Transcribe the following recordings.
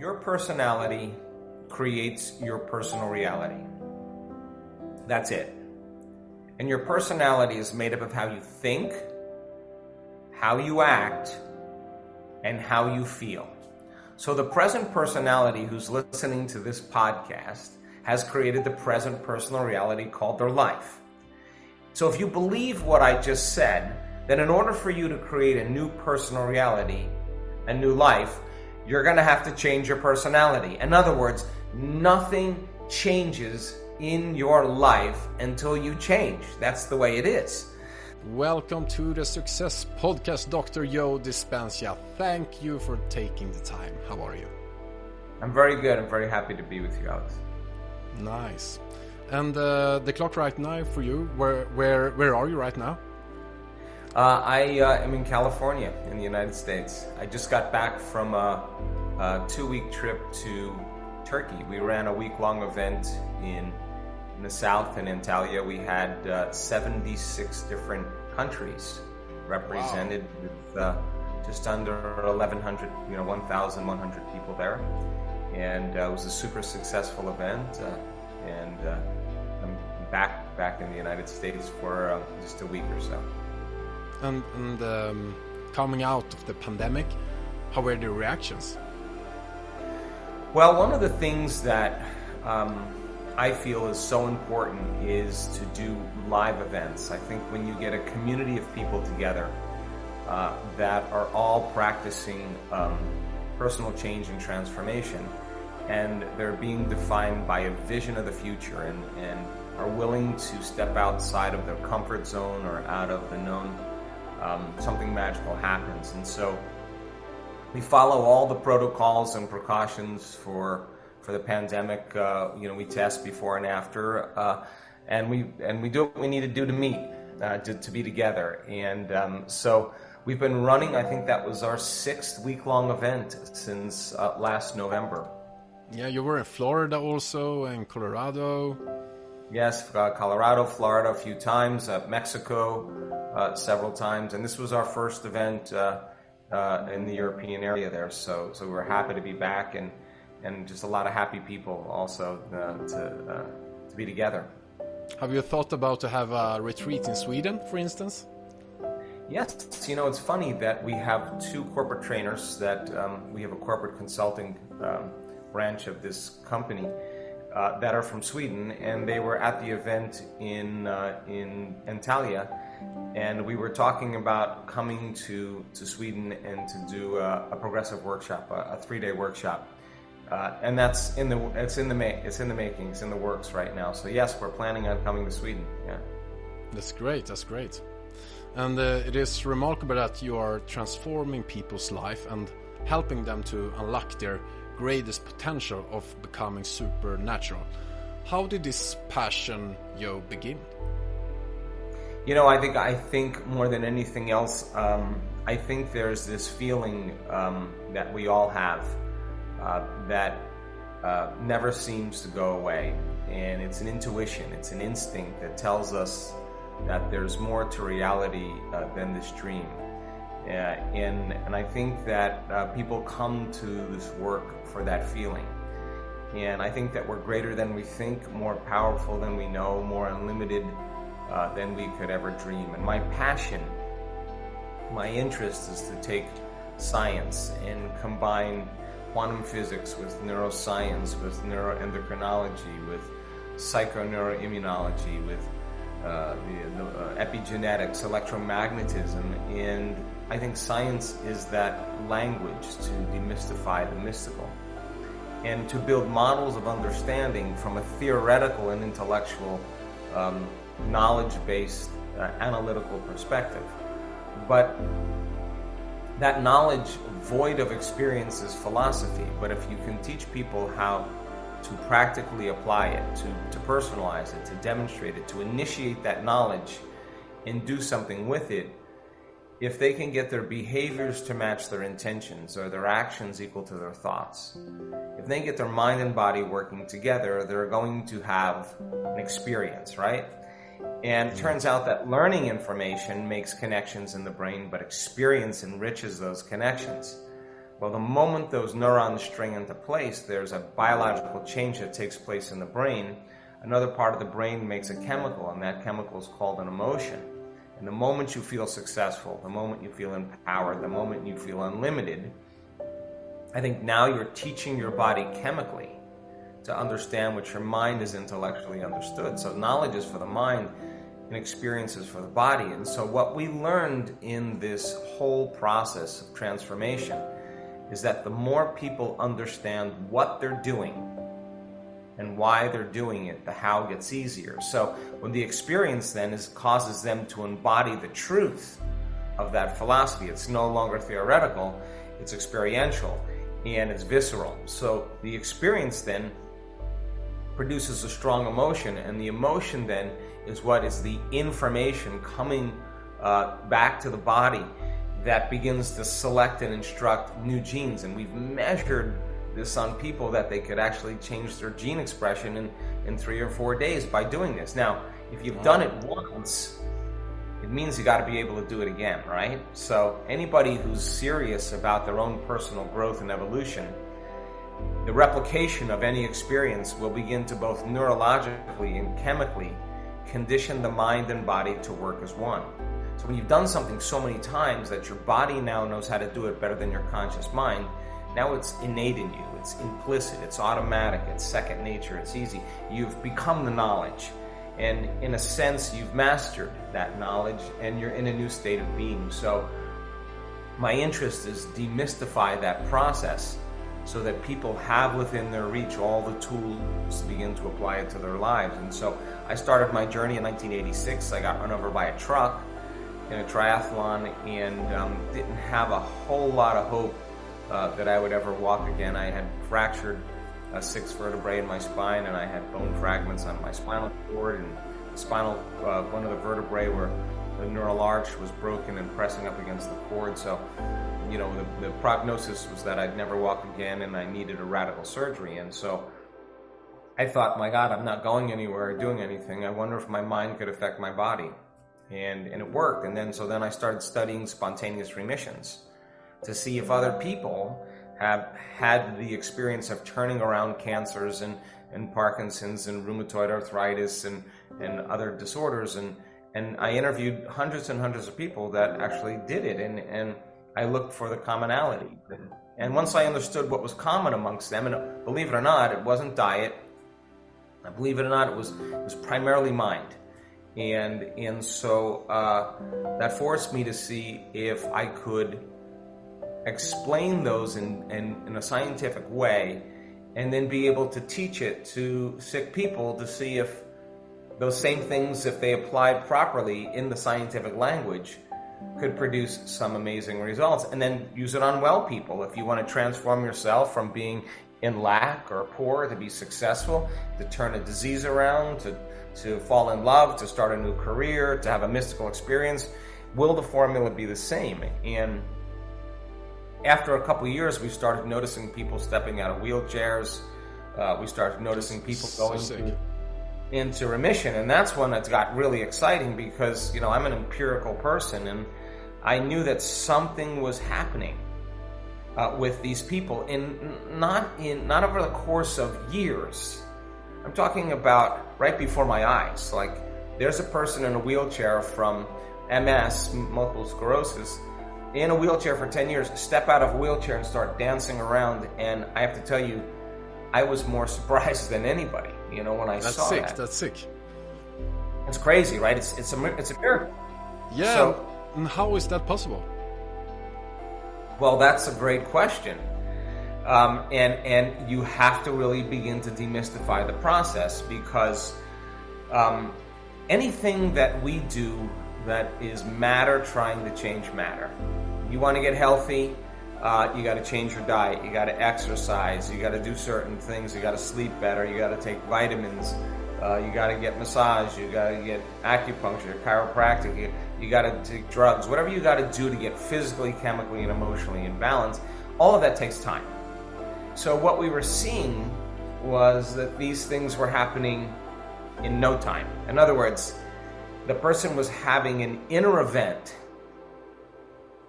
Your personality creates your personal reality. That's it. And your personality is made up of how you think, how you act, and how you feel. So the present personality who's listening to this podcast has created the present personal reality called their life. So if you believe what I just said, then in order for you to create a new personal reality, a new life, you're going to have to change your personality. In other words, nothing changes in your life until you change. That's the way it is. Welcome to the Success Podcast, Dr. Joe Dispenza. Thank you for taking the time. How are you? I'm very good. I'm very happy to be with you, Alex. Nice. And the clock right now for you, where are you right now? I am in California, in the United States. I just got back from a 2-week trip to Turkey. We ran a week-long event in the south in Antalya. We had 76 different countries represented. Wow. With just under 1,100, 1,100 people there. And it was a super successful event. And I'm back in the United States for just a week or so. And coming out of the pandemic, how were the reactions? Well, one of the things that I feel is so important is to do live events. I think when you get a community of people together that are all practicing personal change and transformation, and they're being defined by a vision of the future and are willing to step outside of their comfort zone or out of the known, something magical happens. And so we follow all the protocols and precautions for the pandemic. We test before and after, and we do what we need to do to meet, to be together. And so we've been running, I think that was our 6th week-long event since last November. Yeah, you were in Florida also, and Colorado. Yes, Colorado, Florida a few times, Mexico several times, and this was our first event in the European area there. So we're happy to be back, and just a lot of happy people also to be together. Have you thought about to have a retreat in Sweden, for instance? Yes, it's funny that we have 2 corporate trainers that we have a corporate consulting branch of this company that are from Sweden, and they were at the event in Antalya, and we were talking about coming to Sweden and to do a progressive workshop, a 3-day workshop, and it's in the making, it's in the works right now. So yes, we're planning on coming to Sweden. Yeah, that's great, and it is remarkable that you are transforming people's life and helping them to unlock their greatest potential of becoming supernatural. How did this passion, Joe, begin? I think more than anything else, I think there's this feeling that we all have that never seems to go away. And it's an intuition, it's an instinct that tells us that there's more to reality than this dream. And I think that people come to this work for that feeling. And I think that we're greater than we think, more powerful than we know, more unlimited than we could ever dream. And my passion, my interest is to take science and combine quantum physics with neuroscience, with neuroendocrinology, with psychoneuroimmunology, with epigenetics, electromagnetism, and I think science is that language to demystify the mystical and to build models of understanding from a theoretical and intellectual, knowledge-based, analytical perspective. But that knowledge void of experience is philosophy. But if you can teach people how to practically apply it, to personalize it, to demonstrate it, to initiate that knowledge and do something with it, if they can get their behaviors to match their intentions or their actions equal to their thoughts, if they get their mind and body working together, they're going to have an experience, right? And it turns out that learning information makes connections in the brain, but experience enriches those connections. Well, the moment those neurons string into place, there's a biological change that takes place in the brain. Another part of the brain makes a chemical, and that chemical is called an emotion. And the moment you feel successful, the moment you feel empowered, the moment you feel unlimited, I think now you're teaching your body chemically to understand what your mind is intellectually understood. So knowledge is for the mind and experience is for the body. And so what we learned in this whole process of transformation is that the more people understand what they're doing and why they're doing it, the how gets easier. So when the experience then causes them to embody the truth of that philosophy, it's no longer theoretical, it's experiential, and it's visceral. So the experience then produces a strong emotion, and the emotion then is what is the information coming back to the body that begins to select and instruct new genes. And we've measured this on people that they could actually change their gene expression in 3 or 4 days by doing this. Now, if you've done it once, it means you got to be able to do it again, right? So anybody who's serious about their own personal growth and evolution, the replication of any experience will begin to both neurologically and chemically condition the mind and body to work as one. So when you've done something so many times that your body now knows how to do it better than your conscious mind, now it's innate in you, it's implicit, it's automatic, it's second nature, it's easy. You've become the knowledge. And in a sense, you've mastered that knowledge and you're in a new state of being. So my interest is demystify that process so that people have within their reach all the tools to begin to apply it to their lives. And so I started my journey in 1986. I got run over by a truck in a triathlon and didn't have a whole lot of hope that I would ever walk again. I had fractured 6 vertebrae in my spine, and I had bone fragments on my spinal cord, and one of the vertebrae where the neural arch was broken and pressing up against the cord. So, you know, the prognosis was that I'd never walk again, and I needed a radical surgery. And so I thought, my God, I'm not going anywhere or doing anything. I wonder if my mind could affect my body. And it worked. And then I started studying spontaneous remissions to see if other people have had the experience of turning around cancers and Parkinson's and rheumatoid arthritis and other disorders. And I interviewed hundreds and hundreds of people that actually did it. And I looked for the commonality. And once I understood what was common amongst them, and believe it or not, it wasn't diet. Believe it or not, it was primarily mind. And so that forced me to see if I could explain those in a scientific way and then be able to teach it to sick people to see if those same things, if they applied properly in the scientific language, could produce some amazing results. And then use it on well people. If you want to transform yourself from being in lack or poor to be successful, to turn a disease around, to fall in love, to start a new career, to have a mystical experience, will the formula be the same? And after a couple of years, we started noticing people stepping out of wheelchairs. We started noticing people going into remission. And that's when it got really exciting because, you know, I'm an empirical person and I knew that something was happening with these people not over the course of years. I'm talking about right before my eyes. Like, there's a person in a wheelchair from MS, multiple sclerosis, in a wheelchair for 10 years, step out of a wheelchair and start dancing around. And I have to tell you, I was more surprised than anybody, you know, when I saw that. That's sick. It's crazy, right? It's a miracle. Yeah, so, and how is that possible? Well, that's a great question. And you have to really begin to demystify the process because anything that we do that is matter trying to change matter. You want to get healthy, you got to change your diet, you got to exercise, you got to do certain things, you got to sleep better, you got to take vitamins, you got to get massage, you got to get acupuncture, chiropractic, you got to take drugs, whatever you got to do to get physically, chemically, and emotionally in balance. All of that takes time. So what we were seeing was that these things were happening in no time. In other words, the person was having an inner event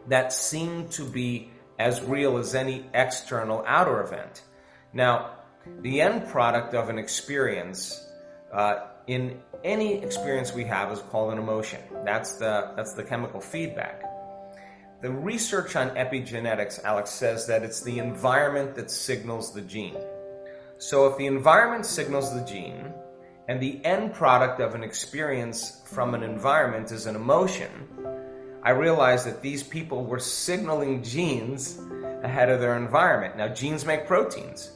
that seemed to be as real as any external outer event. Now, the end product of an experience, in any experience we have, is called an emotion. That's the chemical feedback. The research on epigenetics, Alex, says that it's the environment that signals the gene. So if the environment signals the gene, and the end product of an experience from an environment is an emotion, I realized that these people were signaling genes ahead of their environment. Now, genes make proteins,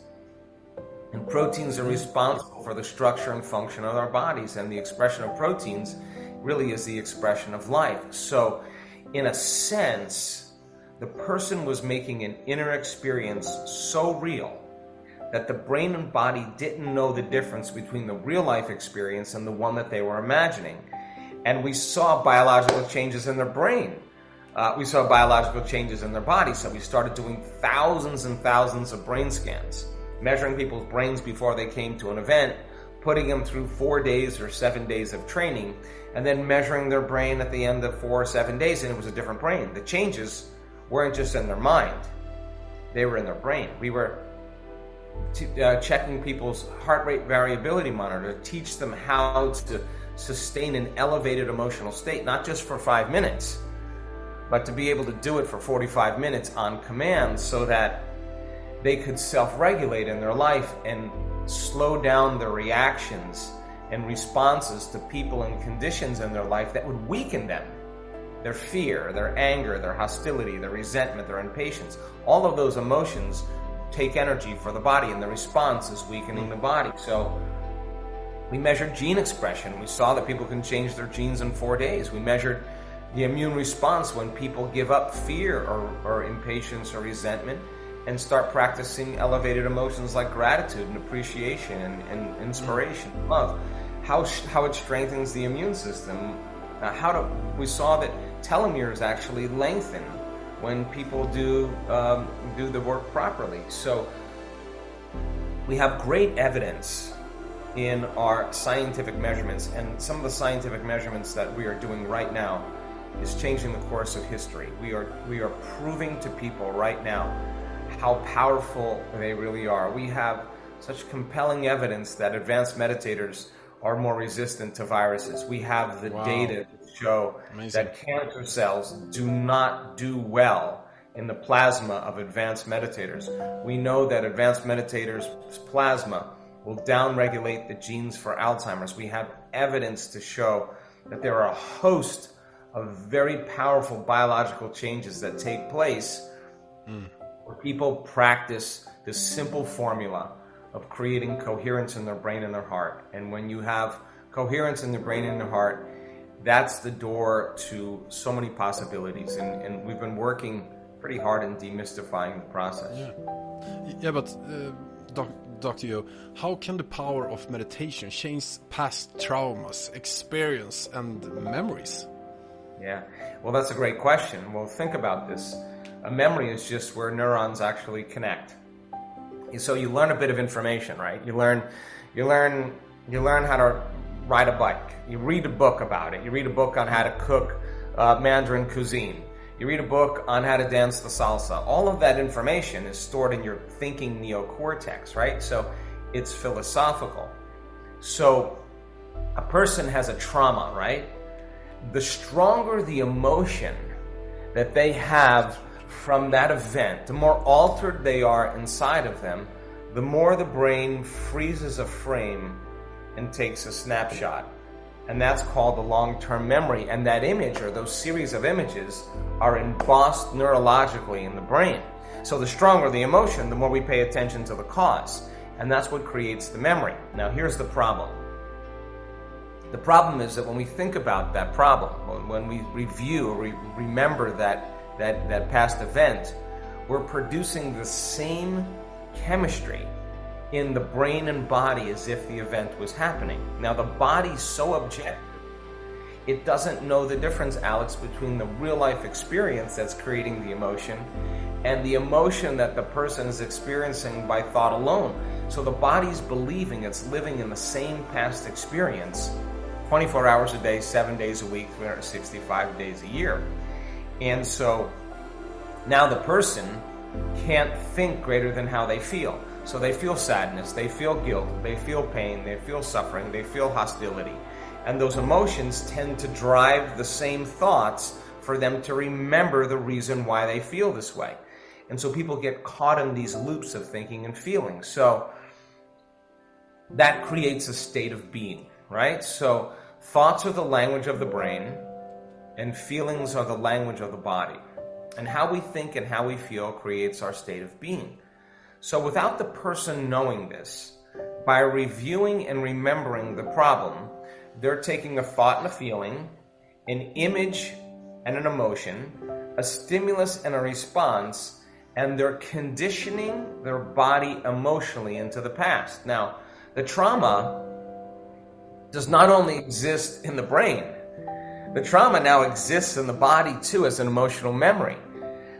and proteins are responsible for the structure and function of our bodies, and the expression of proteins really is the expression of life. So, in a sense, the person was making an inner experience so real that the brain and body didn't know the difference between the real life experience and the one that they were imagining. And we saw biological changes in their brain. We saw biological changes in their body. So we started doing thousands and thousands of brain scans, measuring people's brains before they came to an event, putting them through 4 days or 7 days of training, and then measuring their brain at the end of 4 or 7 days, and it was a different brain. The changes weren't just in their mind. They were in their brain. We were checking people's heart rate variability monitor to teach them how to sustain an elevated emotional state, not just for 5 minutes, but to be able to do it for 45 minutes on command so that they could self-regulate in their life and slow down their reactions and responses to people and conditions in their life that would weaken them. Their fear, their anger, their hostility, their resentment, their impatience, all of those emotions take energy for the body, and the response is weakening the body. So we measured gene expression. We saw that people can change their genes in 4 days. We measured the immune response when people give up fear or impatience or resentment and start practicing elevated emotions like gratitude and appreciation and inspiration, love. How it strengthens the immune system. We saw that telomeres actually lengthen when people do the work properly. So we have great evidence in our scientific measurements, and some of the scientific measurements that we are doing right now is changing the course of history. We are proving to people right now how powerful they really are. We have such compelling evidence that advanced meditators are more resistant to viruses. We have the data to show that cancer cells do not do well in the plasma of advanced meditators. We know that advanced meditators' plasma will downregulate the genes for Alzheimer's. We have evidence to show that there are a host of very powerful biological changes that take place where people practice this simple formula of creating coherence in their brain and their heart. And when you have coherence in the brain and the heart, that's the door to so many possibilities. And we've been working pretty hard in demystifying the process. Yeah, but Dr. Joe, how can the power of meditation change past traumas, experience, and memories? Yeah, well, that's a gret question. Well, think about this. A memory is just where neurons actually connect. So you learn a bit of information, right? You learn how to ride a bike. You read a book about it. You read a book on how to cook Mandarin cuisine. You read a book on how to dance the salsa. All of that information is stored in your thinking neocortex, right? So it's philosophical. So a person has a trauma, right? The stronger the emotion that they have from that event, the more altered they are inside of them, the more the brain freezes a frame and takes a snapshot. And that's called the long-term memory. And that image, or those series of images, are embossed neurologically in the brain. So the stronger the emotion, the more we pay attention to the cause. And that's what creates the memory. Now here's the problem. The problem is that when we think about that problem, when we review or remember that past event, we're producing the same chemistry in the brain and body as if the event was happening. Now the body's so objective, it doesn't know the difference, Alex, between the real life experience that's creating the emotion and the emotion that the person is experiencing by thought alone. So the body's believing it's living in the same past experience 24 hours a day, 7 days a week, 365 days a year. And so now the person can't think greater than how they feel. So they feel sadness, they feel guilt, they feel pain, they feel suffering, they feel hostility. And those emotions tend to drive the same thoughts for them to remember the reason why they feel this way. And so people get caught in these loops of thinking and feeling. So that creates a state of being, right? So thoughts are the language of the brain, and feelings are the language of the body. And how we think and how we feel creates our state of being. So without the person knowing this, by reviewing and remembering the problem, they're taking a thought and a feeling, an image and an emotion, a stimulus and a response, and they're conditioning their body emotionally into the past. Now, the trauma does not only exist in the brain, the trauma now exists in the body too as an emotional memory.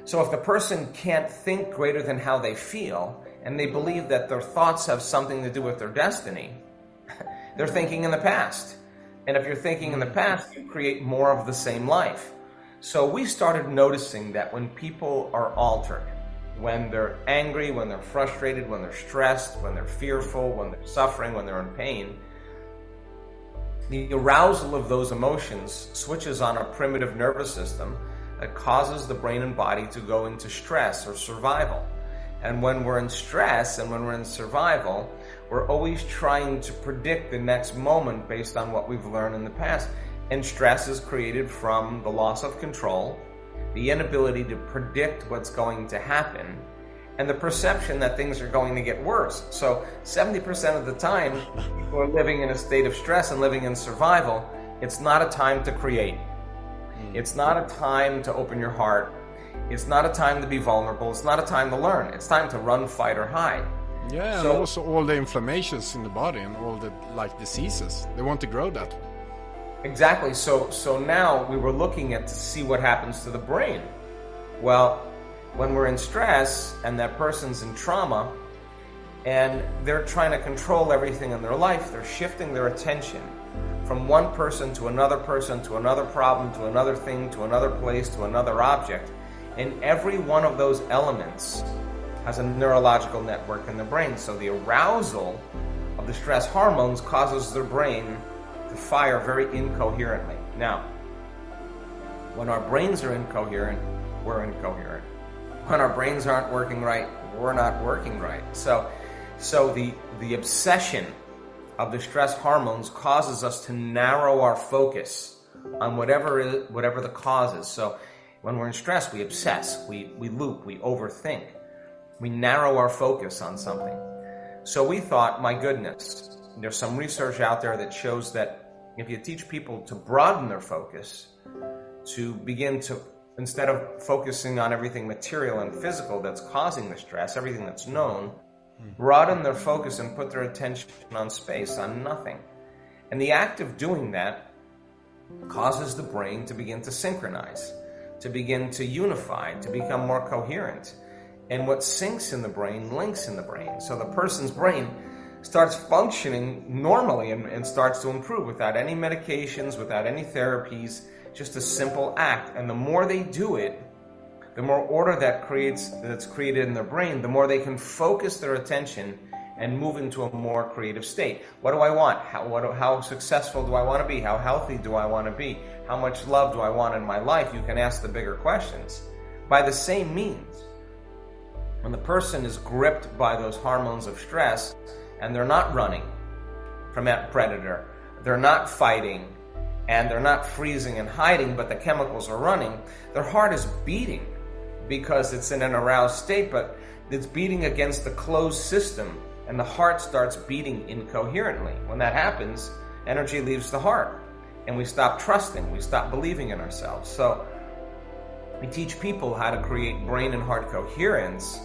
So if the person can't think greater than how they feel, and they believe that their thoughts have something to do with their destiny, they're thinking in the past. And if you're thinking in the past, you create more of the same life. So we started noticing that when people are altered, when they're angry, when they're frustrated, when they're stressed, when they're fearful, when they're suffering, when they're in pain, the arousal of those emotions switches on a primitive nervous system that causes the brain and body to go into stress or survival. And when we're in stress and when we're in survival, we're always trying to predict the next moment based on what we've learned in the past. And stress is created from the loss of control, the inability to predict what's going to happen, and the perception that things are going to get worse. So 70% of the time, people are living in a state of stress and living in survival. It's not a time to create. It's not a time to open your heart. It's not a time to be vulnerable. It's not a time to learn. It's time to run, fight, or hide. Yeah, so, and also all the inflammations in the body and all the diseases. They want to grow that. Exactly. So now we were looking at to see what happens to the brain. Well, when we're in stress and that person's in trauma and they're trying to control everything in their life, they're shifting their attention from one person to another problem, to another thing, to another place, to another object. And every one of those elements has a neurological network in the brain. So the arousal of the stress hormones causes their brain to fire very incoherently. Now, when our brains are incoherent, we're incoherent. When our brains aren't working right, we're not working right. So the obsession of the stress hormones causes us to narrow our focus on whatever the cause is. So when we're in stress, we obsess, we loop, we overthink. We narrow our focus on something. So we thought, my goodness, there's some research out there that shows that if you teach people to broaden their focus, to begin to, instead of focusing on everything material and physical that's causing the stress, everything that's known, broaden their focus and put their attention on space, on nothing. And the act of doing that causes the brain to begin to synchronize, to begin to unify, to become more coherent. And what syncs in the brain links in the brain. So the person's brain starts functioning normally and starts to improve without any medications, without any therapies, just a simple act. And the more they do it, the more order that's created in their brain, the more they can focus their attention and move into a more creative state. What do I want? How successful do I want to be? How healthy do I want to be? How much love do I want in my life? You can ask the bigger questions. By the same means, when the person is gripped by those hormones of stress and they're not running from that predator, they're not fighting, and they're not freezing and hiding, but the chemicals are running, their heart is beating because it's in an aroused state, but it's beating against the closed system, and the heart starts beating incoherently. When that happens, energy leaves the heart, and we stop trusting, we stop believing in ourselves. So we teach people how to create brain and heart coherence,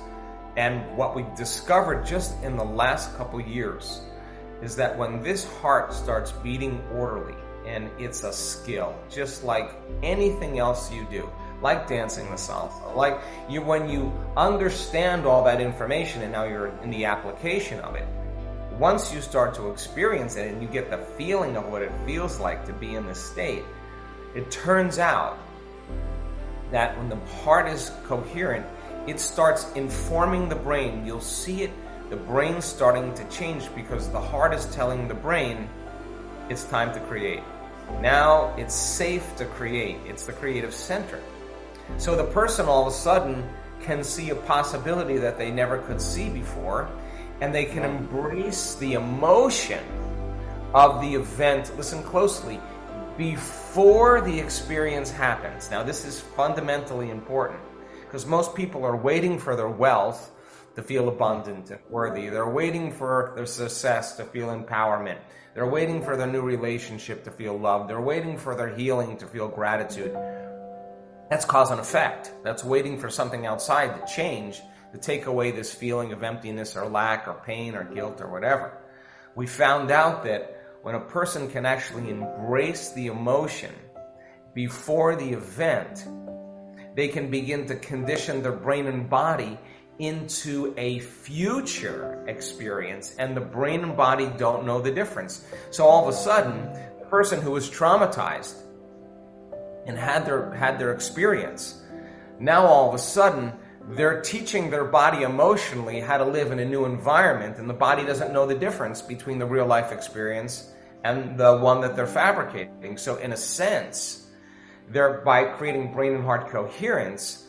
and what we discovered just in the last couple years is that when this heart starts beating orderly, and it's a skill, just like anything else you do, like dancing the salsa, like when you understand all that information and now you're in the application of it, once you start to experience it and you get the feeling of what it feels like to be in this state, it turns out that when the heart is coherent, it starts informing the brain. You'll see it, the brain starting to change, because the heart is telling the brain it's time to create. Now it's safe to create. It's the creative center. So the person all of a sudden can see a possibility that they never could see before, and they can embrace the emotion of the event, listen closely, before the experience happens. Now this is fundamentally important, because most people are waiting for their wealth to feel abundant and worthy. They're waiting for their success to feel empowerment. They're waiting for their new relationship to feel love. They're waiting for their healing to feel gratitude. That's cause and effect. That's waiting for something outside to change, to take away this feeling of emptiness or lack or pain or guilt or whatever. We found out that when a person can actually embrace the emotion before the event, they can begin to condition their brain and body into a future experience, and the brain and body don't know the difference. So all of a sudden, the person who was traumatized and had their experience, now all of a sudden they're teaching their body emotionally how to live in a new environment, and the body doesn't know the difference between the real life experience and the one that they're fabricating. So in a sense, by creating brain and heart coherence,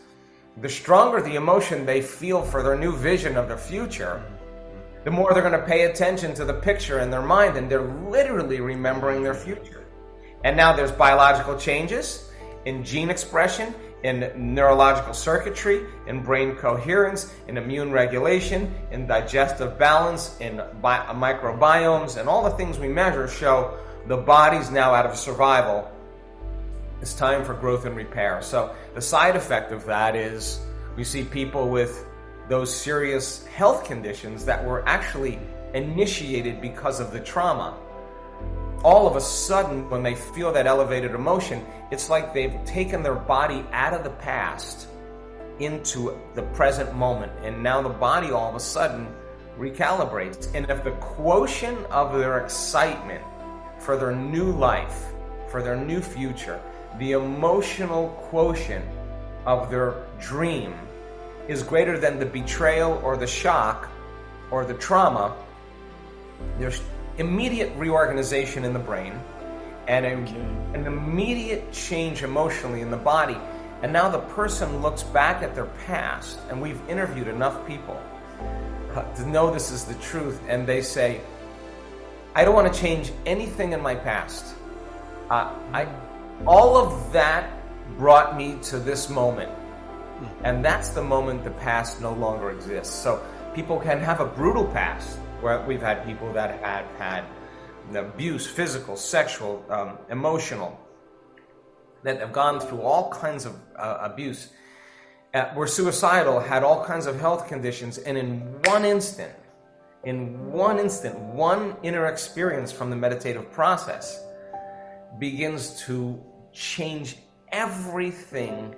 the stronger the emotion they feel for their new vision of the future, the more they're going to pay attention to the picture in their mind, and they're literally remembering their future. And now there's biological changes in gene expression, in neurological circuitry, in brain coherence, in immune regulation, in digestive balance, in microbiomes, and all the things we measure show the body's now out of survival. It's time for growth and repair. So the side effect of that is we see people with those serious health conditions that were actually initiated because of the trauma. All of a sudden, when they feel that elevated emotion, it's like they've taken their body out of the past into the present moment. And now the body all of a sudden recalibrates. And if the quotient of their excitement for their new life, for their new future, the emotional quotient of their dream is greater than the betrayal or the shock or the trauma, there's immediate reorganization in the brain and an immediate change emotionally in the body. And now the person looks back at their past, and we've interviewed enough people to know this is the truth, and they say, I don't want to change anything in my past. All of that brought me to this moment. And that's the moment the past no longer exists. So people can have a brutal past, where we've had people that had abuse, physical, sexual, emotional, that have gone through all kinds of abuse, were suicidal, had all kinds of health conditions, and in one instant, one inner experience from the meditative process begins to change everything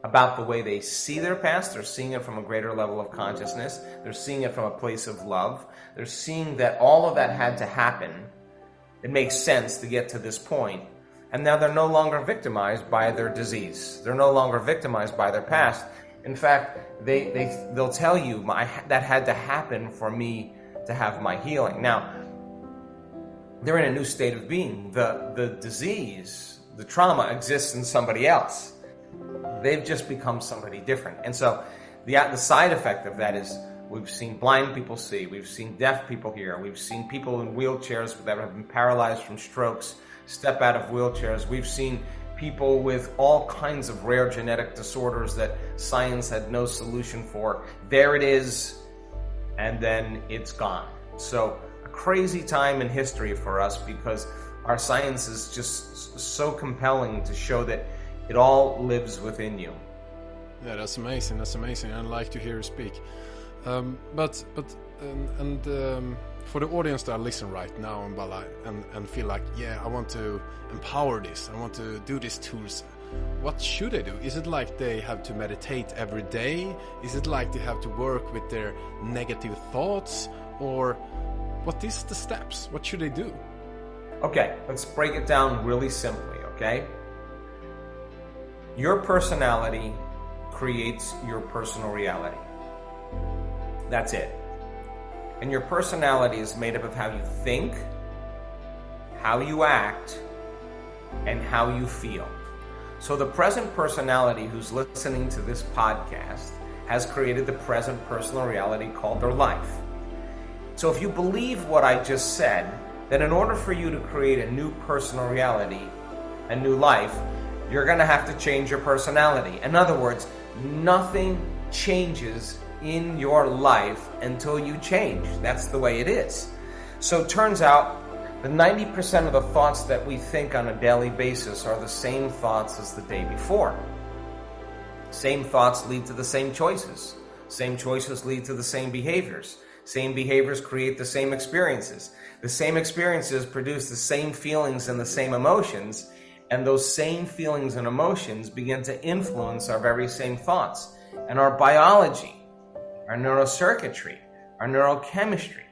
about the way they see their past. They're seeing it from a greater level of consciousness. They're seeing it from a place of love. They're seeing that all of that had to happen. It makes sense to get to this point. And now they're no longer victimized by their disease. They're no longer victimized by their past. In fact, they'll tell you, that had to happen for me to have my healing. Now, they're in a new state of being. The disease, the trauma exists in somebody else. They've just become somebody different. And so the side effect of that is we've seen blind people see, we've seen deaf people hear, we've seen people in wheelchairs that have been paralyzed from strokes step out of wheelchairs. We've seen people with all kinds of rare genetic disorders that science had no solution for. There it is, and then it's gone. So a crazy time in history for us, because our science is just so compelling to show that it all lives within you. Yeah, that's amazing. That's amazing. I'd like to hear you speak. But for the audience that listen right now and feel like, yeah, I want to empower this, I want to do these tools, what should they do? Is it like they have to meditate every day? Is it like they have to work with their negative thoughts? Or what is the steps? What should they do? Okay, let's break it down really simply, okay? Your personality creates your personal reality. That's it. And your personality is made up of how you think, how you act, and how you feel. So the present personality who's listening to this podcast has created the present personal reality called their life. So if you believe what I just said, then in order for you to create a new personal reality, a new life, you're going to have to change your personality. In other words, nothing changes in your life until you change. That's the way it is. So it turns out that 90% of the thoughts that we think on a daily basis are the same thoughts as the day before. Same thoughts lead to the same choices. Same choices lead to the same behaviors. Same behaviors create the same experiences. The same experiences produce the same feelings and the same emotions. And those same feelings and emotions begin to influence our very same thoughts. And our biology, our neurocircuitry, our neurochemistry,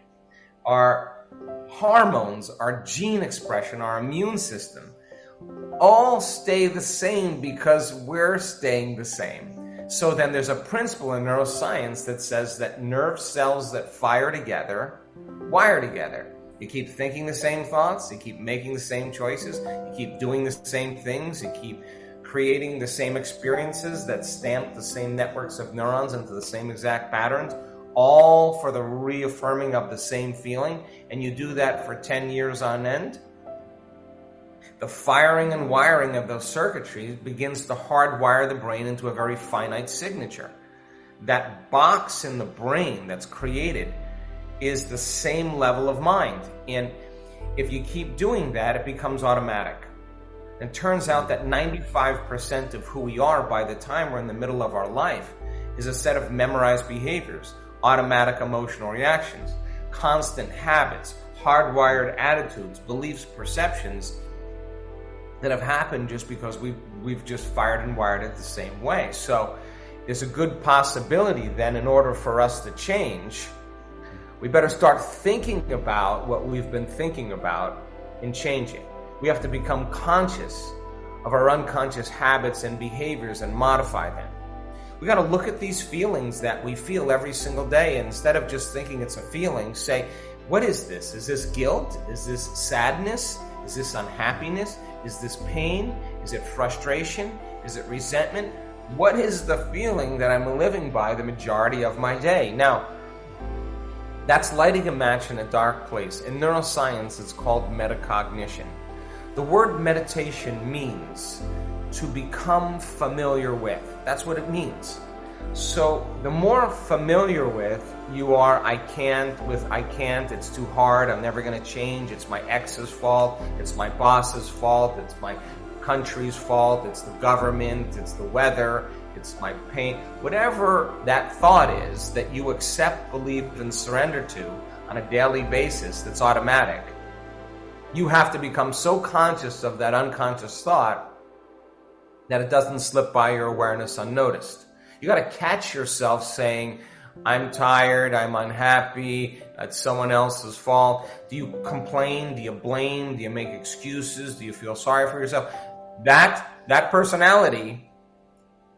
our hormones, our gene expression, our immune system, all stay the same because we're staying the same. So then there's a principle in neuroscience that says that nerve cells that fire together, wire together. You keep thinking the same thoughts, you keep making the same choices, you keep doing the same things, you keep creating the same experiences that stamp the same networks of neurons into the same exact patterns, all for the reaffirming of the same feeling, and you do that for 10 years on end. The firing and wiring of those circuitries begins to hardwire the brain into a very finite signature. That box in the brain that's created is the same level of mind. And if you keep doing that, it becomes automatic. It turns out that 95% of who we are by the time we're in the middle of our life is a set of memorized behaviors, automatic emotional reactions, constant habits, hardwired attitudes, beliefs, perceptions that have happened just because we've just fired and wired it the same way. So there's a good possibility then, in order for us to change, we better start thinking about what we've been thinking about in changing. We have to become conscious of our unconscious habits and behaviors and modify them. We got to look at these feelings that we feel every single day, and instead of just thinking it's a feeling, say, what is this? Is this guilt? Is this sadness? Is this unhappiness? Is this pain? Is it frustration? Is it resentment? What is the feeling that I'm living by the majority of my day? Now, that's lighting a match in a dark place. In neuroscience, it's called metacognition. The word meditation means to become familiar with. That's what it means. So the more familiar with you are, I can't, it's too hard, I'm never going to change, it's my ex's fault, it's my boss's fault, it's my country's fault, it's the government, it's the weather, it's my pain. Whatever that thought is that you accept, believe, and surrender to on a daily basis that's automatic, you have to become so conscious of that unconscious thought that it doesn't slip by your awareness unnoticed. You got to catch yourself saying, I'm tired, I'm unhappy, it's someone else's fault. Do you complain? Do you blame? Do you make excuses? Do you feel sorry for yourself? That personality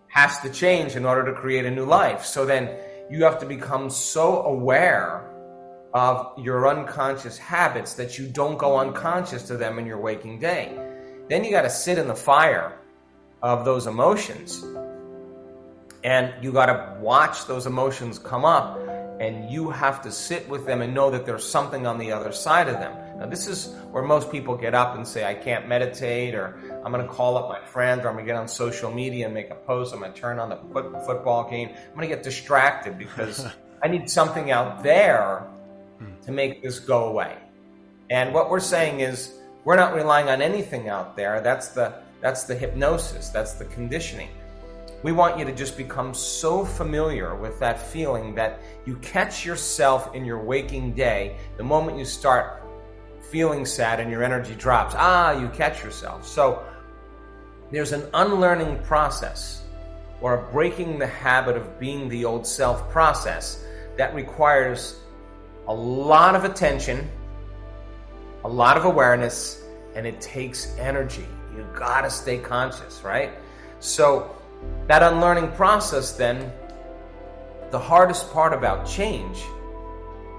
has to change in order to create a new life. So then you have to become so aware of your unconscious habits that you don't go unconscious to them in your waking day. Then you got to sit in the fire of those emotions, and you got to watch those emotions come up, and you have to sit with them and know that there's something on the other side of them. Now, this is where most people get up and say, I can't meditate, or I'm going to call up my friend, or I'm going to get on social media and make a post, I'm going to turn on the football game, I'm going to get distracted because I need something out there to make this go away. And what we're saying is, we're not relying on anything out there. That's the hypnosis, that's the conditioning. We want you to just become so familiar with that feeling that you catch yourself in your waking day. The moment you start feeling sad and your energy drops, you catch yourself. So there's an unlearning process, or a breaking the habit of being the old self process, that requires a lot of attention, a lot of awareness, and it takes energy. You gotta stay conscious, right? So That unlearning process then, the hardest part about change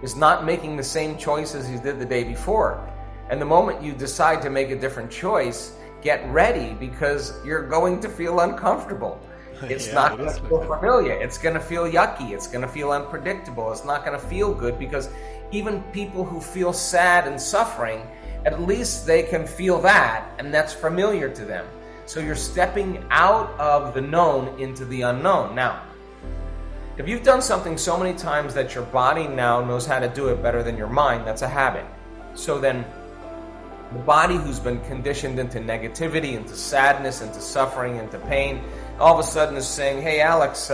is not making the same choices you did the day before. And the moment you decide to make a different choice, get ready, because you're going to feel uncomfortable. It's not going to feel familiar. It's going to feel yucky. It's going to feel unpredictable. It's not going to feel good, because even people who feel sad and suffering, at least they can feel that, and that's familiar to them. So you're stepping out of the known into the unknown. Now, if you've done something so many times that your body now knows how to do it better than your mind, that's a habit. So then the body, who's been conditioned into negativity, into sadness, into suffering, into pain, all of a sudden is saying, hey, Alex,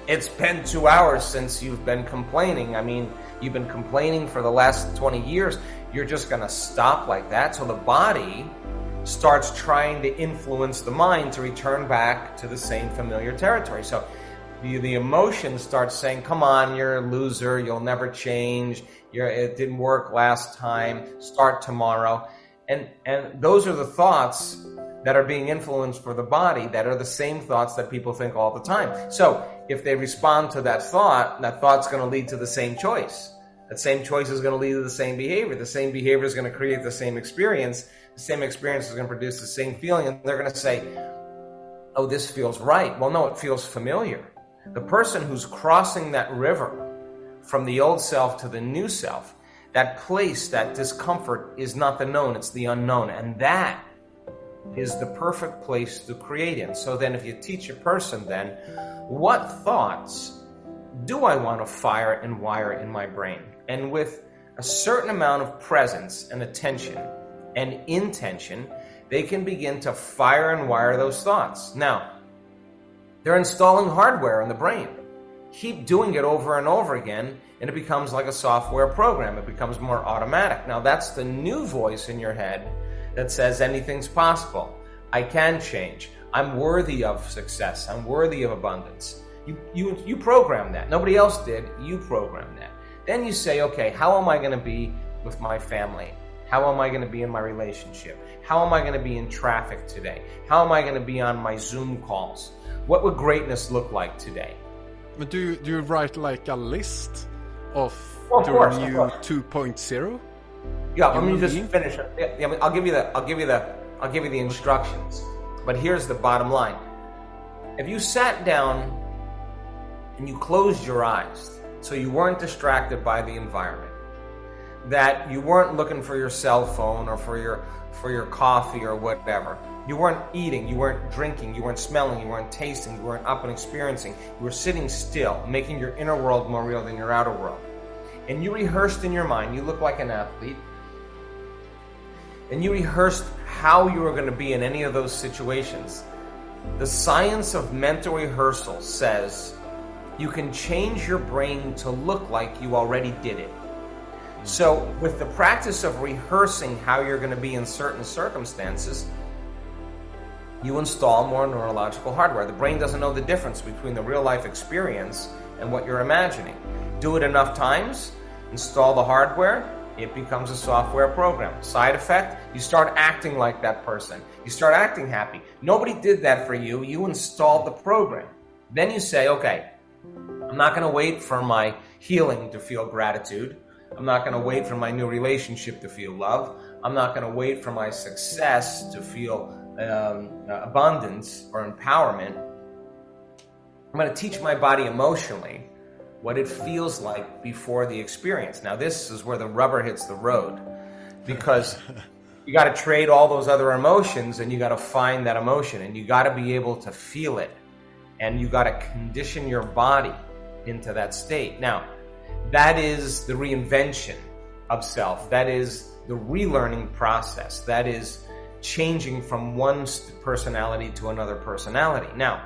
it's been 2 hours since you've been complaining. I mean, you've been complaining for the last 20 years. You're just going to stop like that? So the body starts trying to influence the mind to return back to the same familiar territory. So the emotion starts saying, come on, you're a loser, you'll never change, it didn't work last time, start tomorrow. And those are the thoughts that are being influenced for the body, that are the same thoughts that people think all the time. So if they respond to that thought's going to lead to the same choice. That same choice is going to lead to the same behavior. The same behavior is going to create the same experience. The same experience is going to produce the same feeling. And they're going to say, oh, this feels right. Well, no, it feels familiar. The person who's crossing that river from the old self to the new self, that place, that discomfort is not the known, it's the unknown. And that is the perfect place to create in. So then if you teach a person then, what thoughts do I want to fire and wire in my brain? And with a certain amount of presence and attention and intention, they can begin to fire and wire those thoughts. Now, they're installing hardware in the brain. Keep doing it over and over again, and it becomes like a software program. It becomes more automatic. Now, that's the new voice in your head that says anything's possible. I can change. I'm worthy of success. I'm worthy of abundance. You program that. Nobody else did. You program that. Then you say, okay, how am I going to be with my family? How am I going to be in my relationship? How am I going to be in traffic today? How am I going to be on my Zoom calls? What would greatness look like today? But do you write like a list of the new 2.0? Yeah, let me just finish it. Yeah, I'll give you the instructions. But here's the bottom line. If you sat down and you closed your eyes, so you weren't distracted by the environment, that you weren't looking for your cell phone or for your coffee or whatever, you weren't eating, you weren't drinking, you weren't smelling, you weren't tasting, you weren't up and experiencing, you were sitting still, making your inner world more real than your outer world. And you rehearsed in your mind, you look like an athlete, and you rehearsed how you were going to be in any of those situations. The science of mental rehearsal says you can change your brain to look like you already did it. So with the practice of rehearsing how you're going to be in certain circumstances, you install more neurological hardware. The brain doesn't know the difference between the real life experience and what you're imagining. Do it enough times, install the hardware, it becomes a software program. Side effect, you start acting like that person. You start acting happy. Nobody did that for you. You installed the program. Then you say, okay, I'm not going to wait for my healing to feel gratitude. I'm not going to wait for my new relationship to feel love. I'm not going to wait for my success to feel abundance or empowerment. I'm going to teach my body emotionally what it feels like before the experience. Now, this is where the rubber hits the road, because you got to trade all those other emotions and you got to find that emotion and you got to be able to feel it and you got to condition your body into that state. Now, that is the reinvention of self. That is the relearning process. That is changing from one personality to another personality. Now,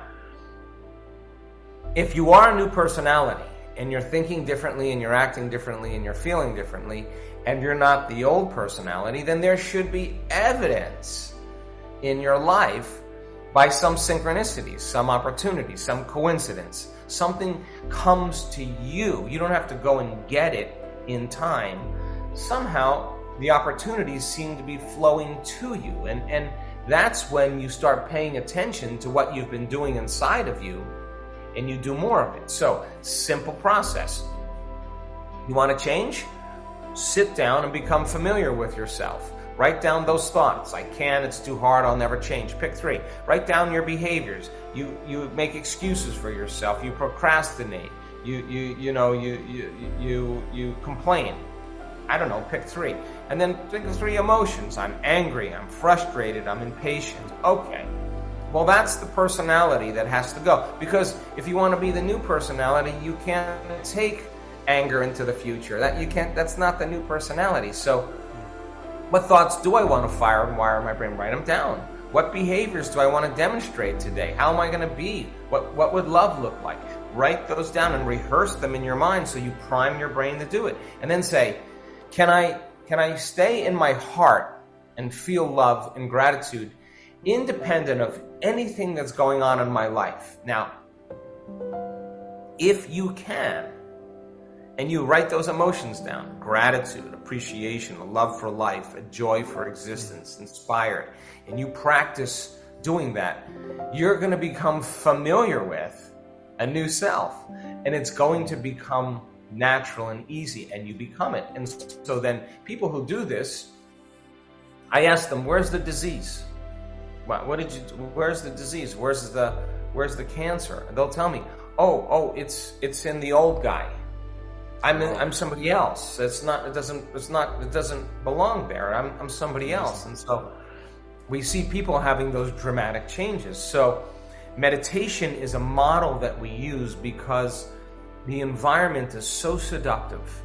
if you are a new personality and you're thinking differently and you're acting differently and you're feeling differently and you're not the old personality, then there should be evidence in your life by some synchronicities, some opportunities, some coincidence. Something comes to you. You don't have to go and get it in time. Somehow the opportunities seem to be flowing to you. And that's when you start paying attention to what you've been doing inside of you, and you do more of it. So, simple process. You want to change? Sit down and become familiar with yourself. Write down those thoughts. I can't, it's too hard, I'll never change. Pick 3. Write down your behaviors. You make excuses for yourself. You procrastinate. You complain. I don't know, pick 3. And then think of 3 emotions. I'm angry, I'm frustrated, I'm impatient. Okay. Well, that's the personality that has to go. Because if you want to be the new personality, you can't take anger into the future. That's not the new personality. So what thoughts do I want to fire and wire in my brain? Write them down. What behaviors do I want to demonstrate today? How am I going to be? What would love look like? Write those down and rehearse them in your mind so you prime your brain to do it. And then say, can I stay in my heart and feel love and gratitude independent of anything that's going on in my life? Now, if you can, and you write those emotions down, gratitude, appreciation, a love for life, a joy for existence, inspired, and you practice doing that, you're going to become familiar with a new self, and it's going to become natural and easy, and you become it. And so then people who do this, I ask them, where's the disease? Where's the disease? Where's the cancer? And they'll tell me, oh, it's in the old guy. I'm somebody else. It doesn't belong there. I'm somebody else. And so we see people having those dramatic changes. So meditation is a model that we use because the environment is so seductive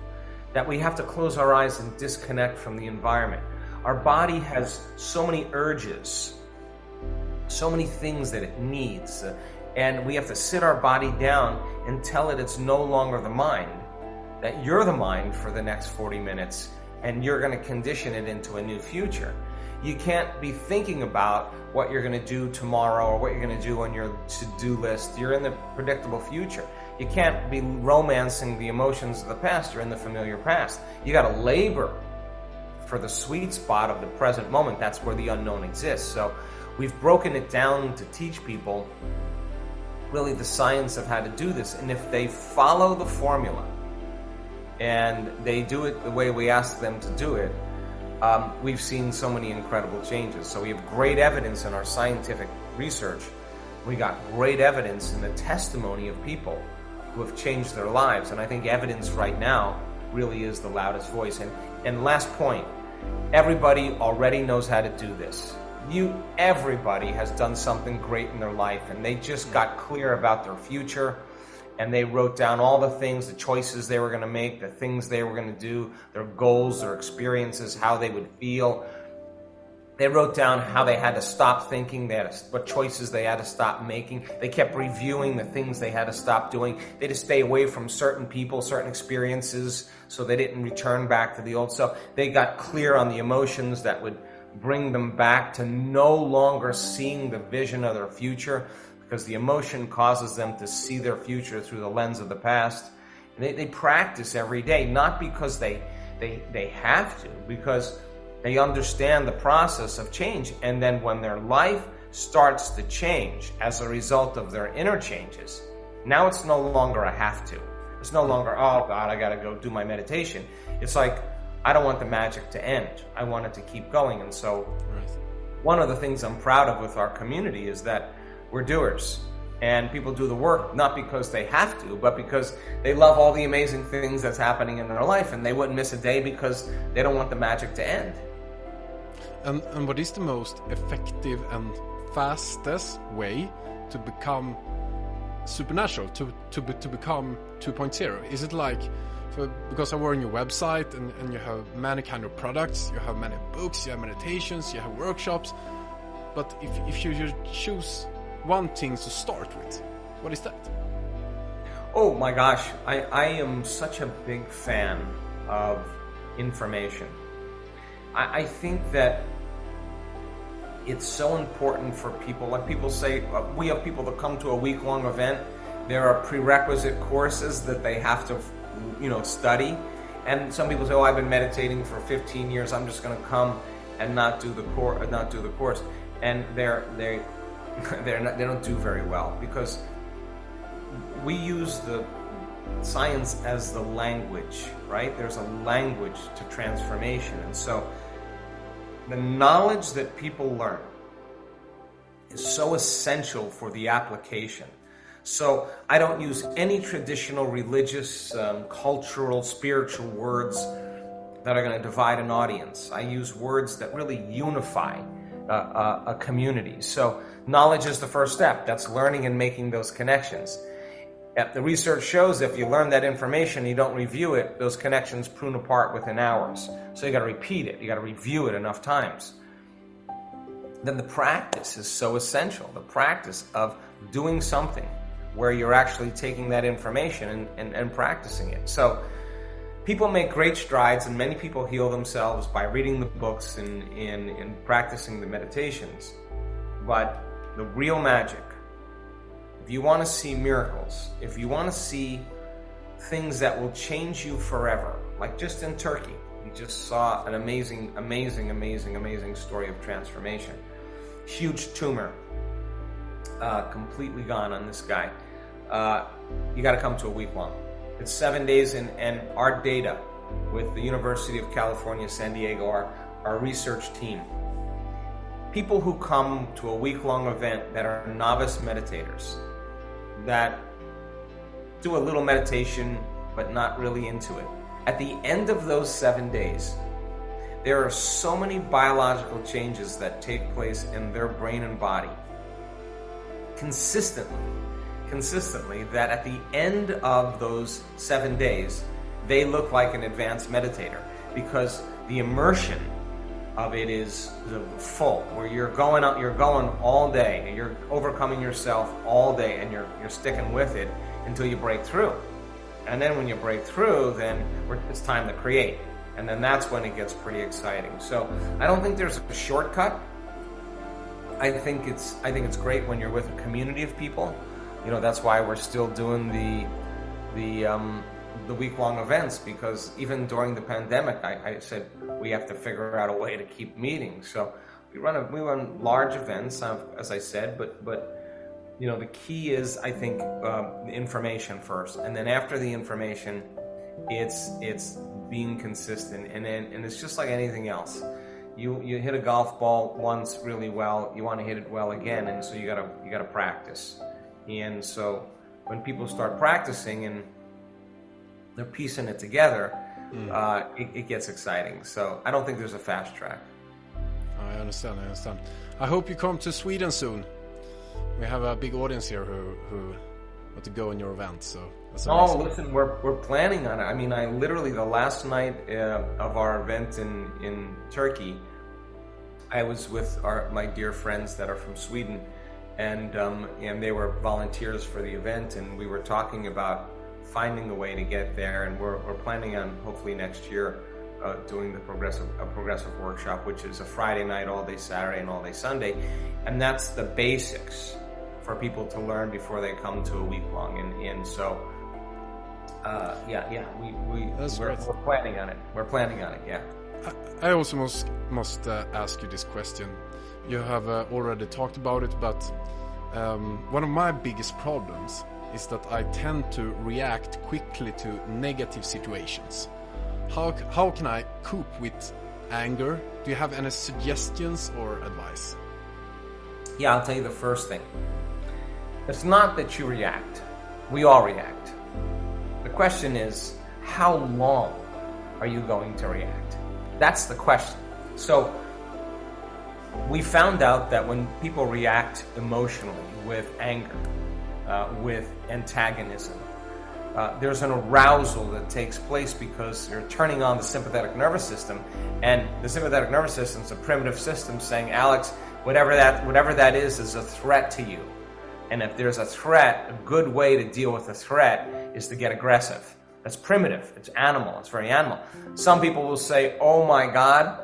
that we have to close our eyes and disconnect from the environment. Our body has so many urges, so many things that it needs, and we have to sit our body down and tell it it's no longer the mind, that you're the mind for the next 40 minutes, and you're going to condition it into a new future. You can't be thinking about what you're going to do tomorrow or what you're going to do on your to-do list. You're in the predictable future. You can't be romancing the emotions of the past. You're in the familiar past. You got to labor for the sweet spot of the present moment. That's where the unknown exists. So we've broken it down to teach people really the science of how to do this. And if they follow the formula and they do it the way we ask them to do it, we've seen so many incredible changes. So we have great evidence in our scientific research. We got great evidence in the testimony of people who have changed their lives. And I think evidence right now really is the loudest voice. And last point, everybody already knows how to do this. Everybody has done something great in their life, and they just got clear about their future, and they wrote down all the things, the choices they were going to make, the things they were going to do, their goals, their experiences, how they would feel. They wrote down how they had to stop thinking, what choices they had to stop making. They kept reviewing the things they had to stop doing. They had to stay away from certain people, certain experiences, so they didn't return back to the old self. They got clear on the emotions that would bring them back to no longer seeing the vision of their future, because the emotion causes them to see their future through the lens of the past. And they practice every day, not because they have to, because they understand the process of change. And then when their life starts to change as a result of their inner changes, now it's no longer a have to. It's no longer, oh God, I got to go do my meditation. It's like, I don't want the magic to end. I want it to keep going. And so one of the things I'm proud of with our community is that we're doers. And people do the work not because they have to, but because they love all the amazing things that's happening in their life, and they wouldn't miss a day because they don't want the magic to end. And what is the most effective and fastest way to become supernatural, to become 2.0? Is it like, because I were on your website and you have many kind of products, you have many books, you have meditations, you have workshops, but if you choose one thing to start with, what is that? Oh my gosh, I am such a big fan of information. I think that it's so important for people. Like people say, we have people that come to a week-long event. There are prerequisite courses that they have to, study. And some people say, oh, I've been meditating for 15 years. I'm just going to come and not do the course. and they don't do very well because we use the science as the language, right? There's a language to transformation, and so the knowledge that people learn is so essential for the application. So I don't use any traditional religious, cultural, spiritual words that are going to divide an audience. I use words that really unify a community. So knowledge is the first step. That's learning and making those connections. The research shows if you learn that information and you don't review it, those connections prune apart within hours. So you got to repeat it. You got to review it enough times. Then the practice is so essential. The practice of doing something where you're actually taking that information and practicing it. So people make great strides, and many people heal themselves by reading the books and practicing the meditations. But the real magic, if you want to see miracles, if you want to see things that will change you forever, like just in Turkey, we just saw an amazing story of transformation. Huge tumor, completely gone on this guy. You got to come to a week long. It's 7 days, and our data with the University of California, San Diego, our research team, people who come to a week-long event that are novice meditators, that do a little meditation but not really into it. At the end of those 7 days, there are so many biological changes that take place in their brain and body consistently, that at the end of those 7 days, they look like an advanced meditator, because the immersion of it is full, where you're going all day, and you're overcoming yourself all day, and you're sticking with it until you break through. And then when you break through, then it's time to create. And then that's when it gets pretty exciting. So I don't think there's a shortcut. I think it's great when you're with a community of people. You know, that's why we're still doing the week-long events, because even during the pandemic, I said we have to figure out a way to keep meeting. So we run large events, as I said, but you know, the key is, I think, the information first, and then after the information, it's being consistent, and it's just like anything else. You hit a golf ball once really well, you want to hit it well again, and so you gotta practice. And so when people start practicing and they're piecing it together, it gets exciting. So I don't think there's a fast track. I understand. I hope you come to Sweden soon. We have a big audience here who want to go in your event. So that's amazing. Listen, we're planning on it. I mean, I literally, the last night of our event in Turkey, I was with my dear friends that are from Sweden, and they were volunteers for the event, and we were talking about finding a way to get there, and we're planning on hopefully next year doing a progressive workshop, which is a Friday night, all day Saturday, and all day Sunday, and that's the basics for people to learn before they come to a week long, and so we're planning on it. We're planning on it, yeah. I also must ask you this question. You have already talked about it, but one of my biggest problems is that I tend to react quickly to negative situations. How can I cope with anger? Do you have any suggestions or advice? Yeah, I'll tell you the first thing. It's not that you react. We all react. The question is, how long are you going to react? That's the question. So we found out that when people react emotionally with anger, with antagonism, there's an arousal that takes place because you're turning on the sympathetic nervous system, and the sympathetic nervous system is a primitive system saying, Alex, whatever that is a threat to you. And if there's a threat, a good way to deal with a threat is to get aggressive. That's primitive. It's animal. It's very animal. Some people will say, oh my God,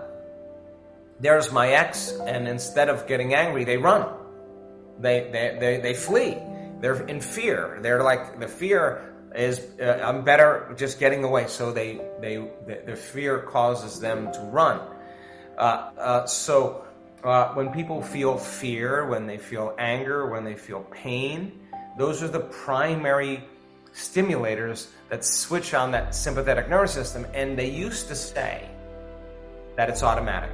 there's my ex, and instead of getting angry, they run. They flee. They're in fear. They're like, the fear is, I'm better just getting away. So the fear causes them to run. So When people feel fear, when they feel anger, when they feel pain, those are the primary stimulators that switch on that sympathetic nervous system. And they used to say that it's automatic.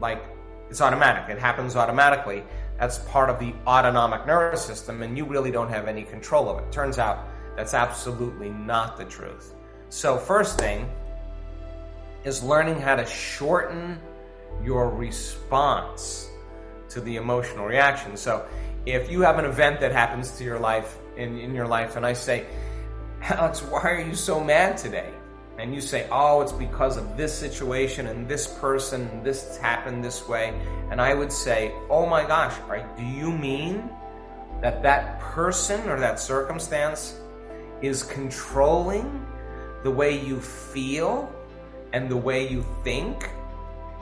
Like, it's automatic. It happens automatically. That's part of the autonomic nervous system, and you really don't have any control of it. Turns out that's absolutely not the truth. So first thing is learning how to shorten your response to the emotional reaction. So if you have an event that happens to your life, in your life, and I say, Alex, why are you so mad today? And you say, oh, it's because of this situation and this person, and this happened this way. And I would say, oh my gosh, do you mean that that person or that circumstance is controlling the way you feel and the way you think?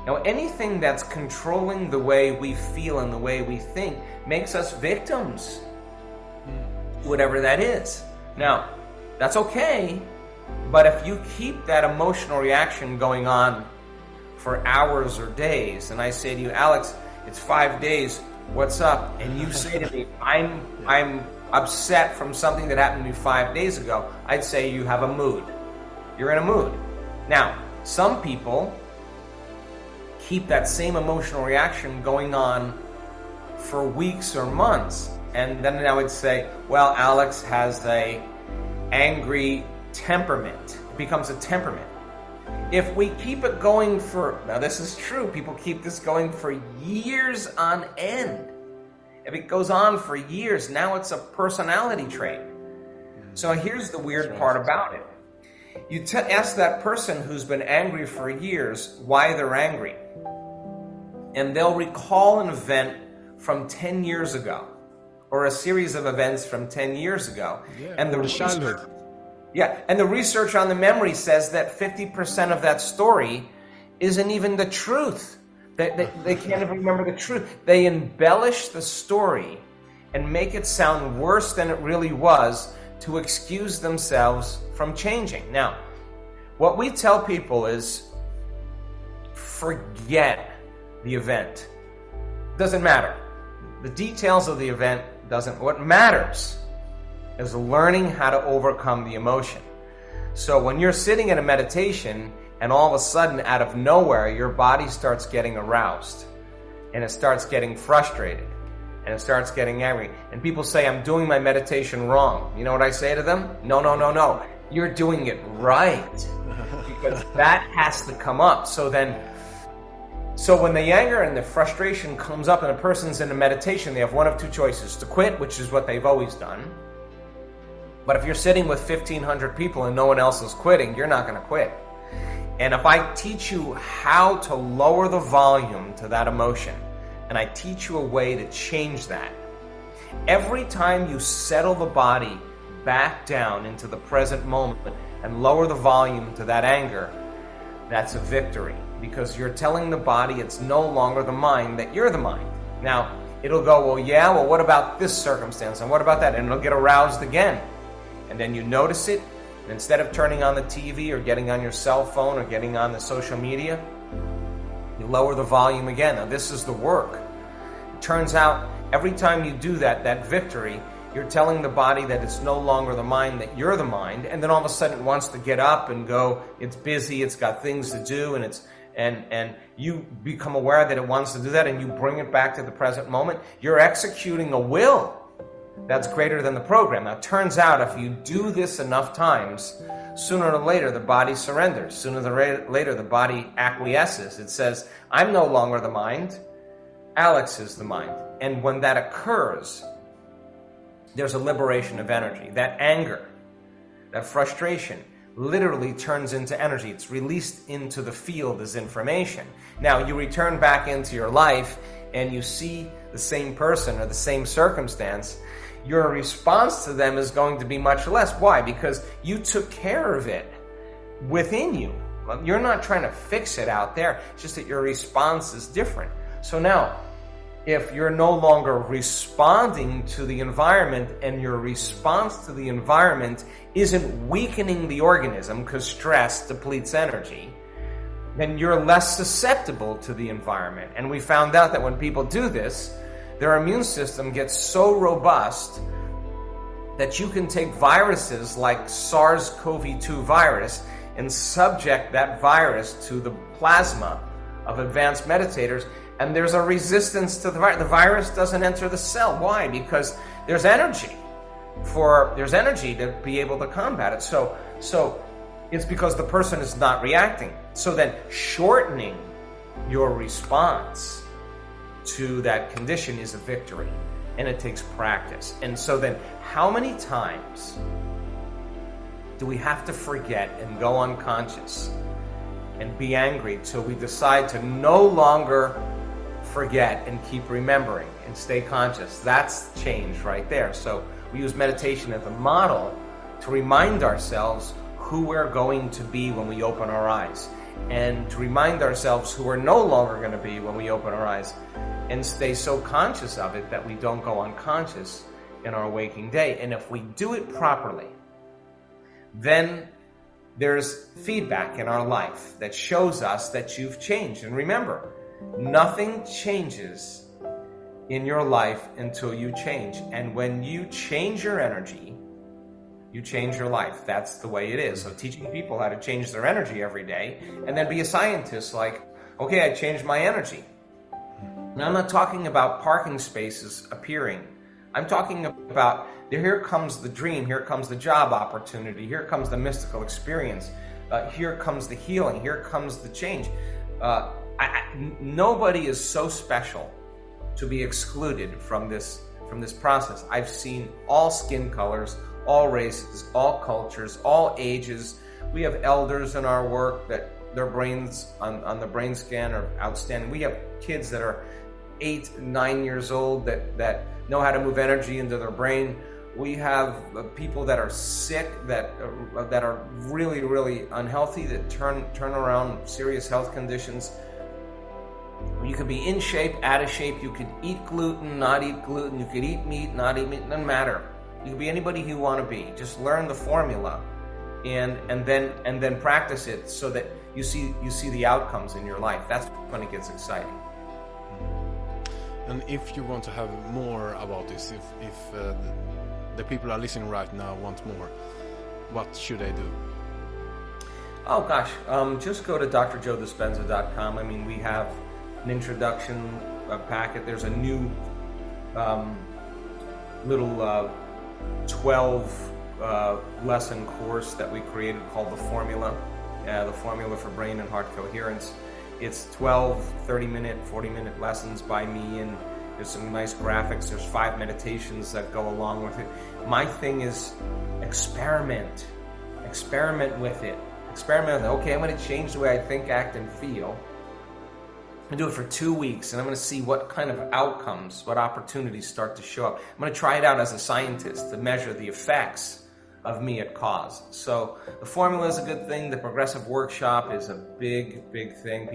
Now, anything that's controlling the way we feel and the way we think makes us victims, whatever that is. Now, that's okay, but if you keep that emotional reaction going on for hours or days, and I say to you, Alex, it's 5 days, what's up? And you say to me, I'm upset from something that happened to me 5 days ago, I'd say you have a mood. You're in a mood. Now, some people keep that same emotional reaction going on for weeks or months. And then I would say, well, Alex has a angry temperament. It becomes a temperament. If we keep it going for, now this is true, people keep this going for years on end. If it goes on for years, now it's a personality trait. So here's the weird part about it. You ask that person who's been angry for years why they're angry. And they'll recall an event from 10 years ago, or a series of events from 10 years ago. Yeah, and the childhood. And the research on the memory says that 50% of that story isn't even the truth. They can't even remember the truth. They embellish the story and make it sound worse than it really was to excuse themselves from changing. Now, what we tell people is forget the event. Doesn't matter. The details of the event doesn't. What matters is learning how to overcome the emotion. So when you're sitting in a meditation and all of a sudden out of nowhere your body starts getting aroused and it starts getting frustrated and it starts getting angry, and people say, I'm doing my meditation wrong. You know what I say to them? No. You're doing it right. Because that has to come up. So when the anger and the frustration comes up and a person's in a meditation, they have one of two choices: to quit, which is what they've always done. But if you're sitting with 1,500 people and no one else is quitting, you're not going to quit. And if I teach you how to lower the volume to that emotion, and I teach you a way to change that, every time you settle the body back down into the present moment and lower the volume to that anger, that's a victory. Because you're telling the body it's no longer the mind, that you're the mind. Now, it'll go, well, what about this circumstance? And what about that? And it'll get aroused again. And then you notice it, and instead of turning on the TV or getting on your cell phone or getting on the social media, you lower the volume again. Now, this is the work. It turns out every time you do that victory, you're telling the body that it's no longer the mind, that you're the mind, and then all of a sudden it wants to get up and go, it's busy, it's got things to do, and you become aware that it wants to do that, and you bring it back to the present moment. You're executing a will that's greater than the program. Now, it turns out if you do this enough times, sooner or later the body surrenders. Sooner or later the body acquiesces. It says, I'm no longer the mind, Alex is the mind. And when that occurs, there's a liberation of energy. That anger, that frustration, literally turns into energy. It's released into the field as information. Now, you return back into your life and you see the same person or the same circumstance, your response to them is going to be much less. Why? Because you took care of it within you. You're not trying to fix it out there. It's just that your response is different. So now, if you're no longer responding to the environment and your response to the environment isn't weakening the organism because stress depletes energy, then you're less susceptible to the environment. And we found out that when people do this, their immune system gets so robust that you can take viruses like SARS-CoV-2 virus and subject that virus to the plasma of advanced meditators, and there's a resistance to the virus. The virus doesn't enter the cell. Why? Because there's energy to be able to combat it. So it's because the person is not reacting. So then shortening your response to that condition is a victory, and it takes practice. And so then how many times do we have to forget and go unconscious and be angry till we decide to no longer forget and keep remembering and stay conscious? That's change right there. So we use meditation as a model to remind ourselves who we're going to be when we open our eyes, and to remind ourselves who we're no longer going to be when we open our eyes, and stay so conscious of it that we don't go unconscious in our waking day. And if we do it properly, then there's feedback in our life that shows us that you've changed. And remember, nothing changes in your life until you change. And when you change your energy, you change your life. That's the way it is. So teaching people how to change their energy every day, and then be a scientist like, okay, I changed my energy. Now, I'm not talking about parking spaces appearing. I'm talking about, here comes the dream, here comes the job opportunity, here comes the mystical experience, here comes the healing, here comes the change. Nobody is so special to be excluded from this process. I've seen all skin colors, all races, all cultures, all ages. We have elders in our work that their brains on the brain scan are outstanding. We have kids that are 8, 9 years old that know how to move energy into their brain. We have people that are sick, that are really, really unhealthy, that turn around serious health conditions. You could be in shape, out of shape. You could eat gluten, not eat gluten. You could eat meat, not eat meat. It doesn't matter. You can be anybody you want to be. Just learn the formula, and then practice it so that you see the outcomes in your life. That's when it gets exciting. And if you want to have more about this, if the people are listening right now want more, what should they do? Oh gosh, just go to drjoedispenza.com. I mean, we have an introduction packet. There's a new little 12 lesson course that we created called the Formula for Brain and Heart Coherence. It's 12 30-minute, 40-minute lessons by me, and there's some nice graphics. There's 5 meditations that go along with it. My thing is experiment with it. Okay, I'm going to change the way I think, act, and feel. I'm going to do it for 2 weeks, and I'm going to see what kind of outcomes, what opportunities start to show up. I'm going to try it out as a scientist to measure the effects of me at cause. So the formula is a good thing. The progressive workshop is a big, big thing.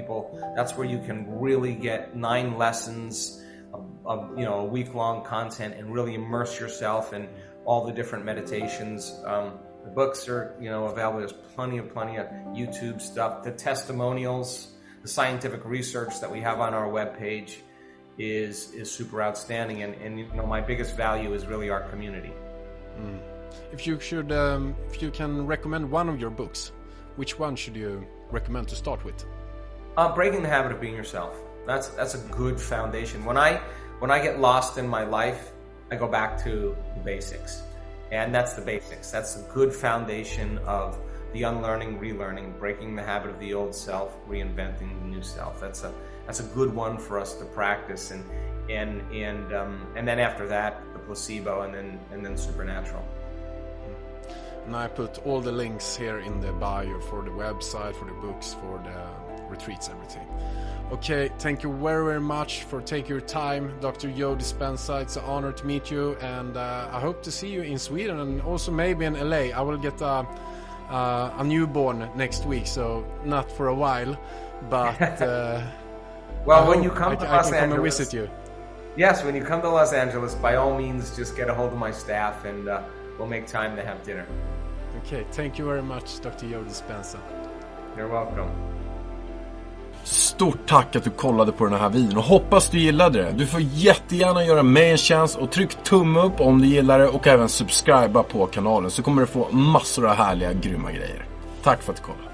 That's where you can really get 9 lessons of a week-long content and really immerse yourself in all the different meditations. The books are available. There's plenty of YouTube stuff. The testimonials, the scientific research that we have on our webpage is super outstanding, and my biggest value is really our community. If you can recommend one of your books, which one should you recommend to start with? Breaking the Habit of Being Yourself. That's a good foundation. When I get lost in my life, I go back to the basics, and that's the basics. That's a good foundation of the unlearning, relearning, breaking the habit of the old self, reinventing the new self. That's a good one for us to practice, and then after that, the placebo, and then supernatural. And I put all the links here in the bio for the website, for the books, for the retreats, everything. Okay, thank you very, very much for taking your time, Dr. Joe Dispenza. It's an honor to meet you, and I hope to see you in Sweden and also maybe in LA. I will get a newborn next week, so not for a while, but well, when you come to I Los can Angeles, come and visit you. Yes, when you come to Los Angeles, by all means, just get a hold of my staff, and we'll make time to have dinner. Okay, thank you very much, Dr. Joe Dispenza. You're welcome. Stort tack att du kollade på den här videon och hoppas du gillade det. Du får jättegärna göra mig en tjänst och tryck tumme upp om du gillar det och även subscriba på kanalen så kommer du få massor av härliga, grymma grejer. Tack för att du kollade.